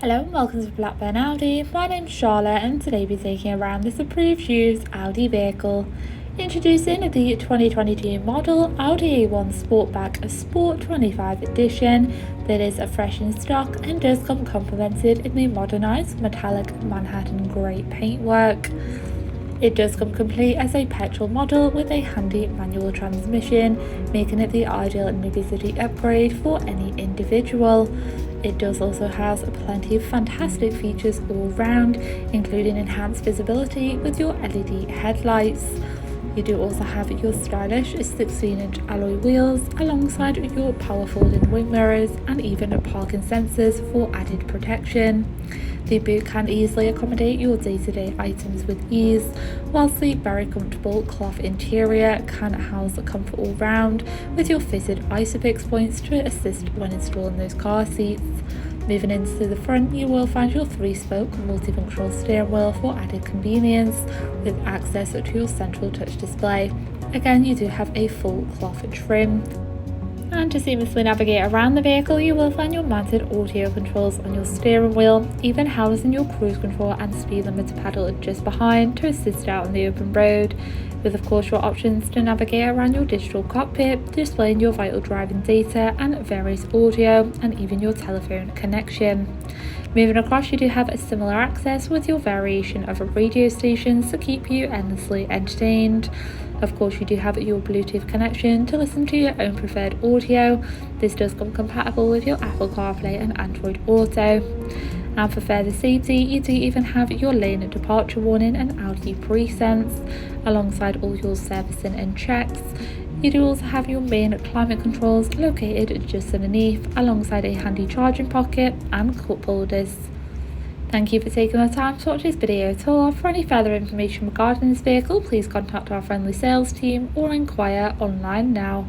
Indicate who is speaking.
Speaker 1: Hello and welcome to Blackburn Audi. My name's Charlotte and today we'll be taking around this approved used Audi vehicle. Introducing the 2022 model Audi A1 Sportback Sport 25 edition that is fresh in stock and does come complemented in the modernised metallic Manhattan grey paintwork. It does come complete as a petrol model with a handy manual transmission, making it the ideal Nibby City upgrade for any individual. It does also have plenty of fantastic features all round, including enhanced visibility with your LED headlights. You do also have your stylish 16-inch alloy wheels alongside your power folding wing mirrors and even parking sensors for added protection. The boot can easily accommodate your day-to-day items with ease, whilst the very comfortable cloth interior can house comfort all round with your fitted ISOFIX points to assist when installing those car seats. Moving into the front, you will find your 3-spoke multifunctional steering wheel for added convenience with access to your central touch display. Again, you do have a full cloth trim. And to seamlessly navigate around the vehicle, you will find your mounted audio controls on your steering wheel, even housing your cruise control and speed limiter pedal just behind to assist out on the open road, with of course your options to navigate around your digital cockpit, displaying your vital driving data and various audio and even your telephone connection. Moving across, you do have a similar access with your variation of radio stations to keep you endlessly entertained. Of course, you do have your Bluetooth connection to listen to your own preferred audio. This does come compatible with your Apple CarPlay and Android Auto. And for further safety, you do even have your lane departure warning and Audi Pre-Sense, alongside all your servicing and checks. You do also have your main climate controls located just underneath, alongside a handy charging pocket and cup holders. Thank you for taking the time to watch this video at all. For any further information regarding this vehicle, please contact our friendly sales team or inquire online now.